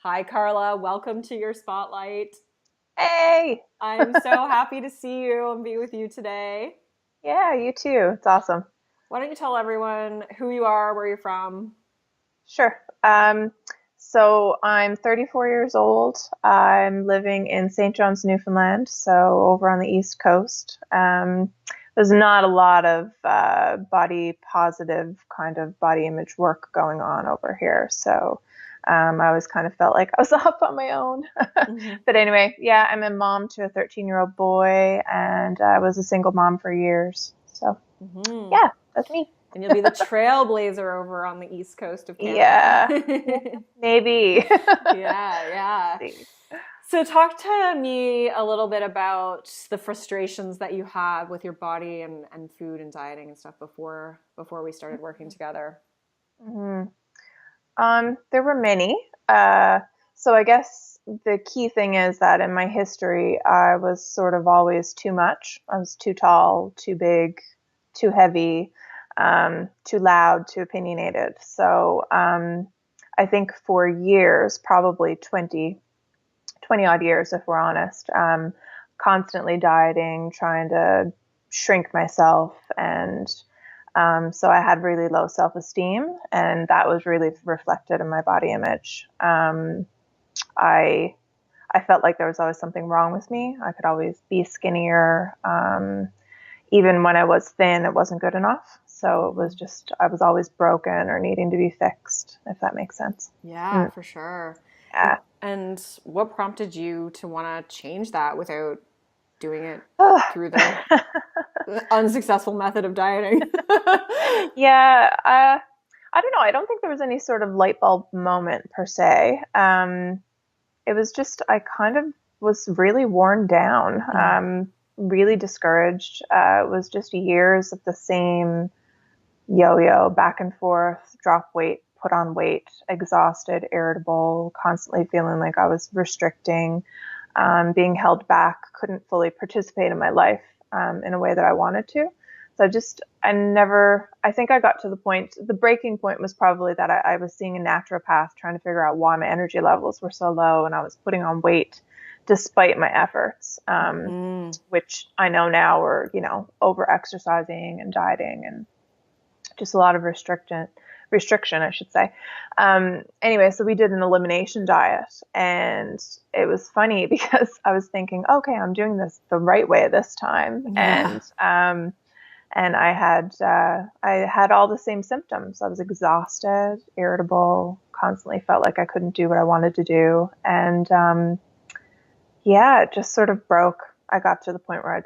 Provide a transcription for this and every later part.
Hi, Karla. Welcome to your spotlight. Hey. I'm so happy to see you and be with you today. Yeah, you too. It's awesome. Why don't you tell everyone who you are, where you're from? Sure. So I'm 34 years old. I'm living in St. John's, Newfoundland, so over on the East Coast. There's not a lot of body positive kind of body image work going on over here. So I always kind of felt like I was off on my own. Hmm. But anyway, yeah, I'm a mom to a 13-year-old boy, and I was a single mom for years. So Hmm. yeah, that's me. And you'll be the trailblazer over on the east coast of Canada. Yeah, yeah, maybe. Yeah, yeah. See. So, talk to me a little bit about the frustrations that you have with your body and food and dieting and stuff before we started working together. Mhm. There were many. Uh, so I guess the key thing is that in my history, I was sort of always too much. I was too tall, too big, too heavy, too loud, too opinionated. So I think for years, probably 20 odd years, if we're honest, constantly dieting, trying to shrink myself. And so I had really low self esteem, and that was really reflected in my body image. I I felt like there was always something wrong with me. I could always be skinnier. Even when I was thin, it wasn't good enough. So it was just, I was always broken or needing to be fixed, if that makes sense. Yeah, Mm, for sure. And yeah. and what prompted you to want to change that without doing it through the Ugh. unsuccessful method of dieting? Yeah, I don't know. I don't think there was any sort of light bulb moment per se. It was just I kind of was really worn down, Mm. really discouraged. It was just years of the same yo-yo back and forth, drop weight, put on weight, exhausted, irritable, constantly feeling like I was restricting, being held back, couldn't fully participate in my life in a way that I wanted to. So I never, I think I got to the point, the breaking point was probably that I was seeing a naturopath trying to figure out why my energy levels were so low and I was putting on weight despite my efforts, Mm. which I know now were, over exercising and dieting and just a lot of restriction, I should say. Anyway, so we did an elimination diet, and it was funny because I was thinking, okay, I'm doing this the right way this time, Yeah. and I had all the same symptoms. I was exhausted, irritable, constantly felt like I couldn't do what I wanted to do, and yeah, it just sort of broke. I got to the point where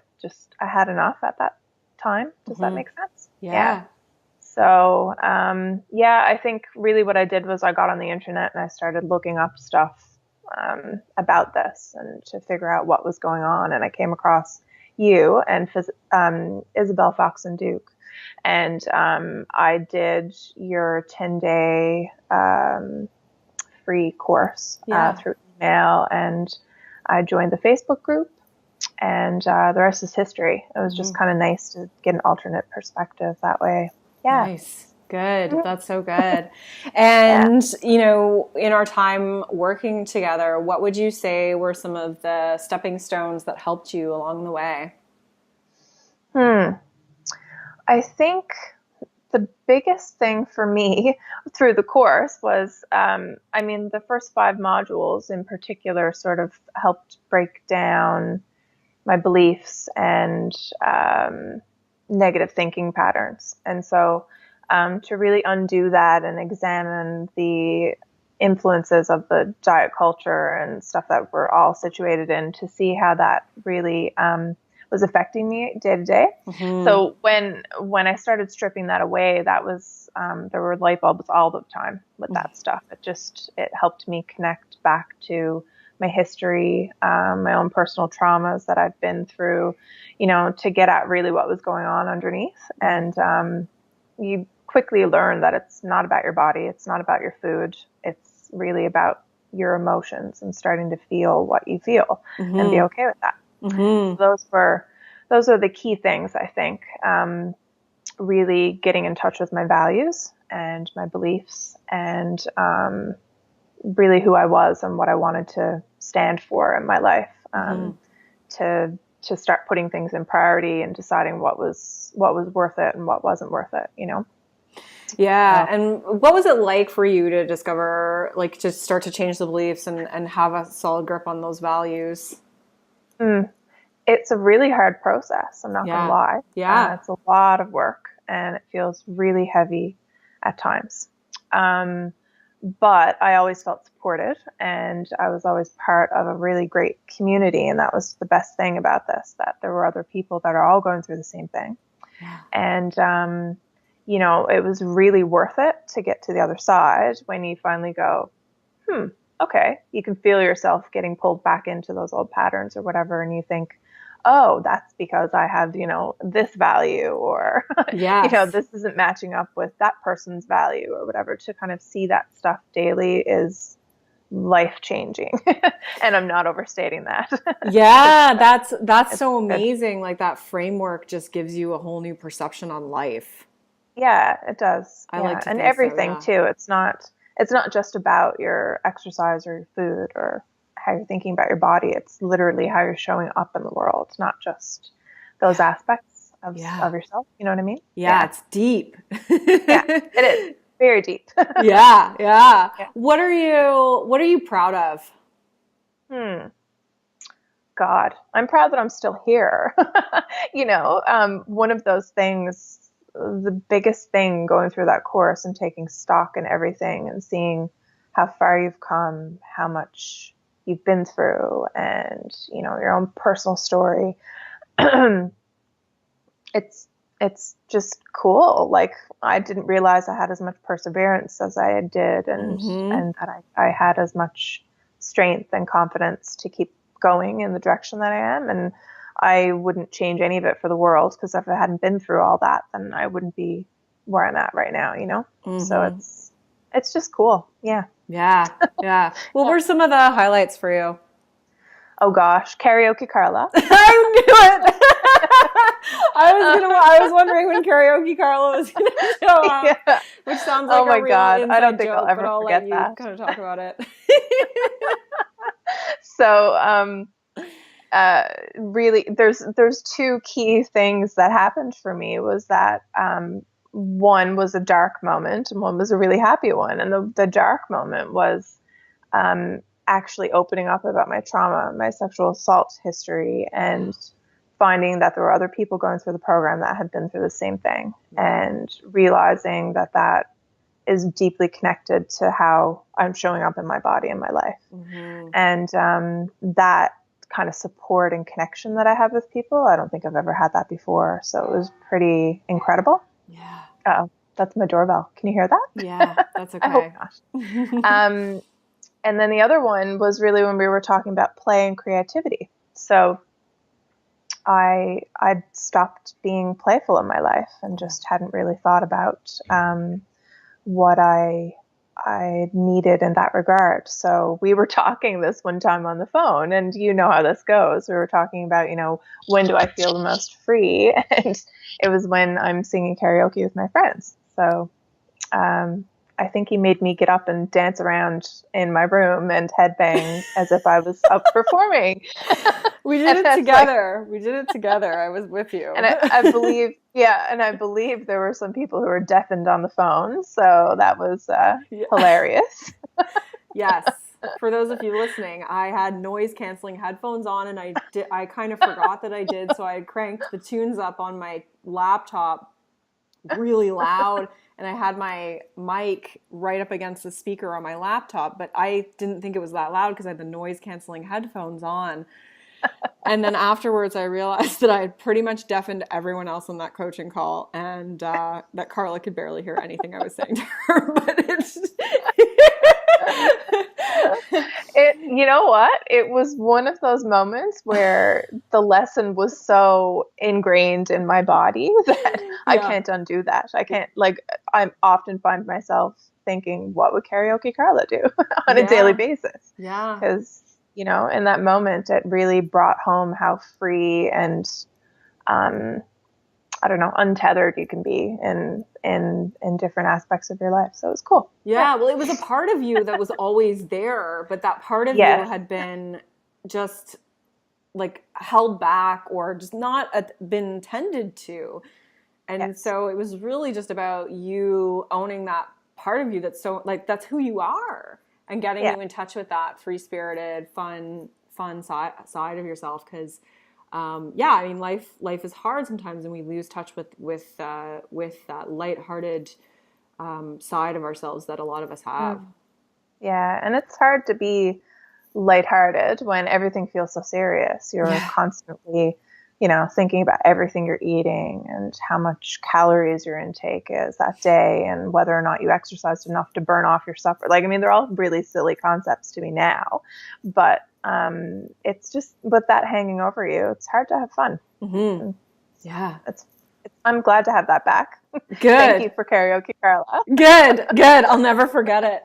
I had enough at that time. Does that Hmm. make sense? Yeah. Yeah. So, yeah, I think really what I did was I got on the internet and I started looking up stuff about this and to figure out what was going on. And I came across you and Isabel Fox and Duke. And I did your 10-day free course Yeah. through email, and I joined the Facebook group. And the rest is history. It was just Hmm. kind of nice to get an alternate perspective that way. Yeah. Nice. Good. Mhm. That's so good. Yeah. And, in our time working together, what would you say were some of the stepping stones that helped you along the way? Hmm. I think the biggest thing for me through the course was, I mean, the first 5 modules in particular sort of helped break down my beliefs and negative thinking patterns. And so to really undo that and examine the influences of the diet culture and stuff that we're all situated in to see how that really was affecting me day to day. Hmm. So when I started stripping that away, that was there were light bulbs all the time with that stuff. It helped me connect back to my history, my own personal traumas that I've been through, to get at really what was going on underneath. And you quickly learn that it's not about your body, it's not about your food, it's really about your emotions and starting to feel what you feel and be Hmm. okay with that. So Hmm. those are the key things, I think. Really getting in touch with my values and my beliefs, and really who I was and what I wanted to stand for in my life. To start putting things in priority and deciding what was worth it and what wasn't worth it, you know? Yeah. And what was it like for you to discover, like, to start to change the beliefs and have a solid grip on those values? Mm, it's a really hard process. I'm not going to Yeah. lie. Yeah. It's a lot of work and it feels really heavy at times. Um, but I always felt supported and I was always part of a really great community. And that was the best thing about this, that there were other people that are all going through the same thing. Yeah. And, you know, it was really worth it to get to the other side when you finally go, okay, you can feel yourself getting pulled back into those old patterns or whatever. And you think, oh, that's because I have, you know, this value or, you know, Yes. this isn't matching up with that person's value or whatever. To kind of see that stuff daily is life changing. And I'm not overstating that. Yeah, that's It's so good. amazing. Like that framework just gives you a whole new perception on life. Yeah, it does. I like Yeah. to And think so, everything yeah. too. It's not just about your exercise or your food or how you're thinking about your body. It's literally how you're showing up in the world, not just those Yeah. aspects Yeah. of yourself. You know what I mean? Yeah, Yeah. it's deep. Yeah. It is very deep. Yeah, yeah. Yeah. What are you proud of? Hmm. God, I'm proud that I'm still here. You know, one of those things, the biggest thing going through that course and taking stock in everything and seeing how far you've come, how much you've been through, and, you know, your own personal story. it's it's just cool. Like I didn't realize I had as much perseverance as I did, Hmm. and that I had as much strength and confidence to keep going in the direction that I am. And I wouldn't change any of it for the world, because if I hadn't been through all that, then I wouldn't be where I'm at right now. You know. So Hmm. it's just cool. Yeah. Yeah, yeah. What were some of the highlights for you? Oh gosh, karaoke Karla. I knew it. I was wondering when karaoke Karla was gonna show up, Yeah. which sounds like Oh a my real God. I don't inside think I'll joke, but ever I'll let forget you that. kind of talk about it. So, uh, really, there's two key things that happened for me. Was that one was a dark moment and one was a really happy one. And the dark moment was actually opening up about my trauma, my sexual assault history, and finding that there were other people going through the program that had been through the same thing, Yeah. and realizing that that is deeply connected to how I'm showing up in my body and my life. Hmm. And that kind of support and connection that I have with people, I don't think I've ever had that before. So it was pretty incredible. Yeah. Oh, that's my doorbell. Can you hear Yeah, that? that's I hope okay. not. Um, and then the other one was really when we were talking about play and creativity. So I'd stopped being playful in my life and just hadn't really thought about what I needed in that regard. So we were talking this one time on the phone, and you know how this goes. We were talking about, you know, when do I feel the most free? And it was when I'm singing karaoke with my friends. So um, I think he made me get up and dance around in my room and headbang as if I was up performing. We did And it that's like, together. We did it together. I was with you. and I believe, yeah, and I believe there were some people who were deafened on the phone. So that was Yeah. hilarious. Yes. For those of you listening, I had noise canceling headphones on and I kind of forgot that I did, so I had cranked the tunes up on my laptop really loud and I had my mic right up against the speaker on my laptop, but I didn't think it was that loud because I had the noise canceling headphones on. And then afterwards, I realized that I had pretty much deafened everyone else on that coaching call, and that Karla could barely hear anything I was saying to her. But it's You know what? It was one of those moments where the lesson was so ingrained in my body that I yeah, can't undo that. I can't, like, I often find myself thinking, what would karaoke Karla do on a daily yeah, basis? yeah, Because, you know, in that moment, it really brought home how free and um, I don't know, untethered you can be in different aspects of your life. So it was cool. Yeah. Yeah, well, it was a part of you that was always there, but that part of you Yes. had been just like held back or just not been tended to. And Yes. so it was really just about you owning that part of you that's so like that's who you are and getting Yeah. you in touch with that free-spirited, fun side of yourself because yeah, I mean life is hard sometimes and we lose touch with that lighthearted side of ourselves that a lot of us have. Mm. Yeah. And it's hard to be lighthearted when everything feels so serious. You're Yeah. constantly, thinking about everything you're eating and how much calories your intake is that day and whether or not you exercised enough to burn off your supper. Like, I mean, they're all really silly concepts to me now, but it's just with that hanging over you, it's hard to have fun. Mm-hmm. And Yeah. I'm glad to have that back. Thank you Good. for karaoke, Karla. Good. I'll never forget it.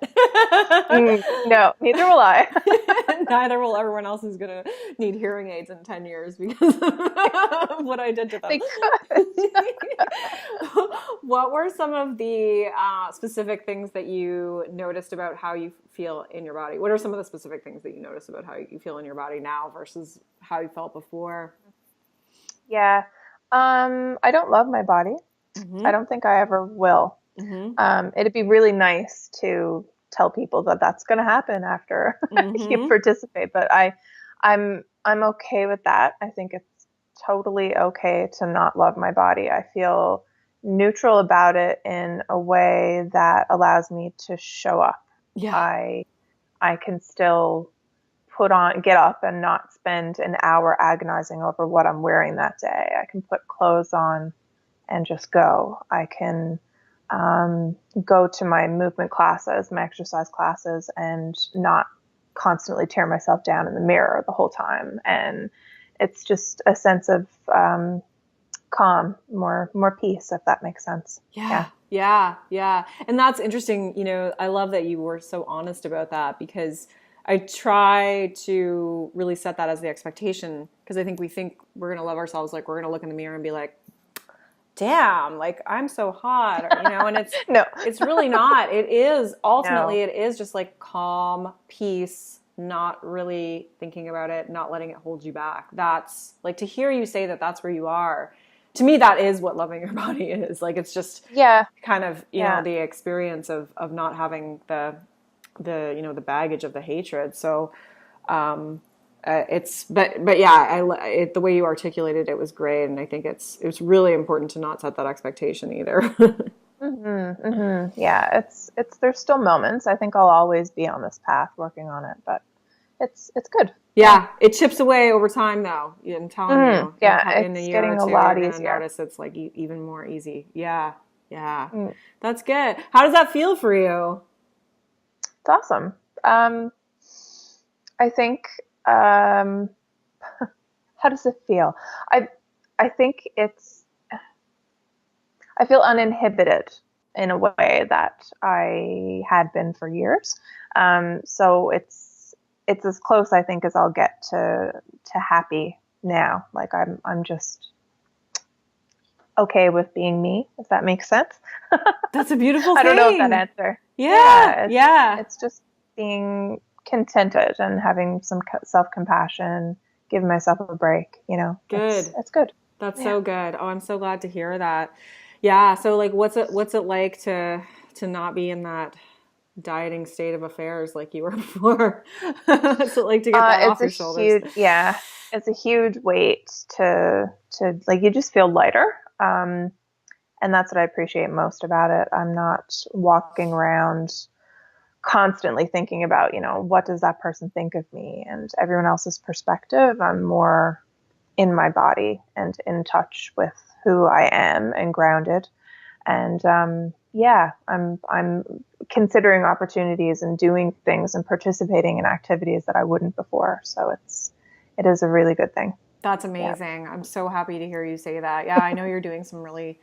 No, neither will I. Neither will everyone else who's going to need hearing aids in 10 years because of what I did to them. They could. What were some of the specific things that you noticed about how you feel in your body? What are some of the specific things that you notice about how you feel in your body now versus how you felt before? Yeah. I don't love my body. I Mm-hmm. don't think I ever will. Mm-hmm. It'd be really nice to tell people that that's going to happen after you Mm-hmm. participate, but I'm okay with that. I think it's totally okay to not love my body. I feel neutral about it in a way that allows me to show up. Yeah. I can still get up and not spend an hour agonizing over what I'm wearing that day. I can put clothes on and just go. I can go to my movement classes, my exercise classes, and not constantly tear myself down in the mirror the whole time. And it's just a sense of calm, more peace, if that makes sense. Yeah, Yeah. yeah, yeah. And that's interesting. I love that you were so honest about that because I try to really set that as the expectation because I think we think we're going to love ourselves like we're going to look in the mirror and be like, damn, like I'm so hot, and No. it's really not. It is ultimately No. it is just like calm, peace, not really thinking about it, not letting it hold you back. That's like to hear you say that that's where you are. To me, that is what loving your body is. Like it's just Yeah. kind of, Yeah. the experience of not having the baggage of the hatred. So but yeah, the way you articulated it was great, and I think it's really important to not set that expectation either. Yeah, it's there's still moments. I think I'll always be on this path working on it, but it's good. Yeah. Yeah, it chips away over time, though. I'm telling you, Yeah, in a it's year or getting a two, you're lot gonna easier. notice it's like even more easy. Yeah, yeah, Mm, that's good. How does that feel for you? it's awesome. Um, I think um, how does it feel? I I think I feel uninhibited in a way that I had been for years. So it's as close I think as I'll get to happy now. Like I'm just okay with being me, if that makes sense. That's a beautiful I don't know if that thing. answer. Yeah, Yeah, yeah. it's just being contented and having some self compassion, giving myself a break. Good. It's good. That's Yeah. so good. Oh, I'm so glad to hear that. Yeah. So, like, what's it like to not be in that dieting state of affairs like you were before? What's it like to get that off It's a your shoulders? huge, yeah, it's a huge weight to like, you just feel lighter. And that's what I appreciate most about it. I'm not walking around constantly thinking about, what does that person think of me and everyone else's perspective. I'm more in my body and in touch with who I am and grounded. And yeah, I'm considering opportunities and doing things and participating in activities that I wouldn't before. So it is a really good thing. That's Yeah. amazing. I'm so happy to hear you say that. Yeah, I know you're doing some really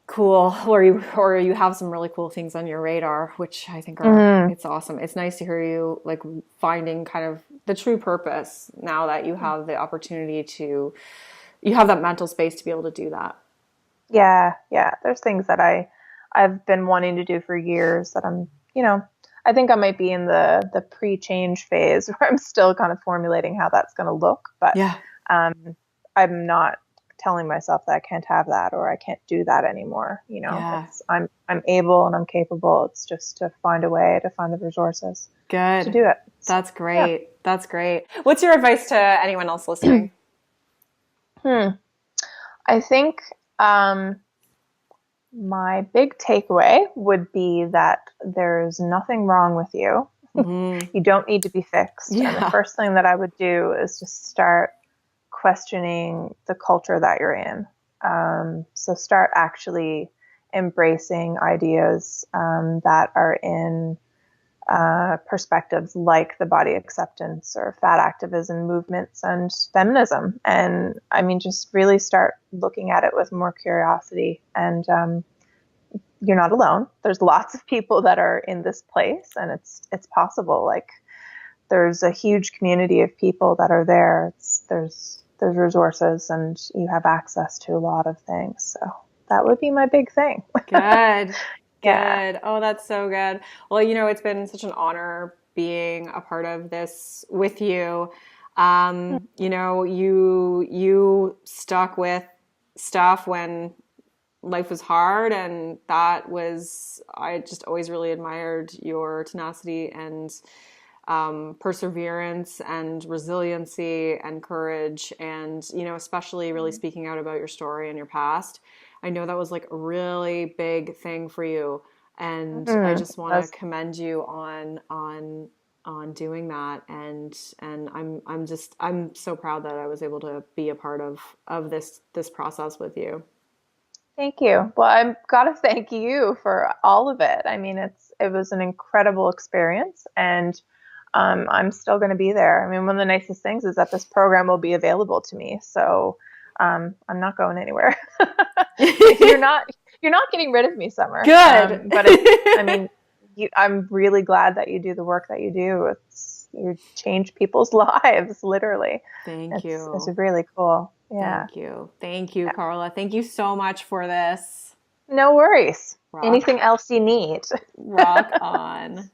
cool, or you have some really cool things on your radar, which I think Mm-hmm. it's awesome. It's nice to hear you like finding kind of the true purpose now that you have the opportunity to you have that mental space to be able to do that. Yeah, yeah. There's things that I've been wanting to do for years that I think I might be in the pre-change phase where I'm still kind of formulating how that's going to look, but Yeah. um, I'm not telling myself that I can't have that or I can't do that anymore. Yeah. It's I'm able and I'm capable. It's just to find a way to find the resources to Good. do it. So, That's yeah. great. That's great. What's your advice to anyone else listening? Hmm. I think um, my big takeaway would be that there's nothing wrong with you. Hmm. You don't need to be fixed. And the Yeah. first thing that I would do is just start questioning the culture that you're in. So start actually embracing ideas that are in perspectives like the body acceptance or fat activism movements and feminism. And I mean, just really start looking at it with more curiosity. And you're not alone. There's lots of people that are in this place, and it's possible. Like there's a huge community of people that are there. There's resources, and you have access to a lot of things. So that would be my big thing. Good. Yeah. Good. Oh, that's so good. Well, it's been such an honor being a part of this with you. You stuck with stuff when life was hard, and I just always really admired your tenacity and perseverance and resiliency and courage, and especially really speaking out about your story and your past. I know that was like a really big thing for you, and I Mm-hmm. just want to commend you on doing that. And I'm so proud that I was able to be a part of this process with you. Thank you. Well, I've got to thank you for all of it. I mean, it was an incredible experience, and I'm still going to be there. I mean, one of the nicest things is that this program will be available to me, so I'm not going anywhere. you're not you're not getting rid of me, Summer. Good. But I mean, I'm really glad that you do the work that you do. You change people's lives, literally. Thank It's you. really cool. Yeah. Thank you. Thank you, Karla. Thank you so much for this. No worries. Rock, Anything else you need? rock on.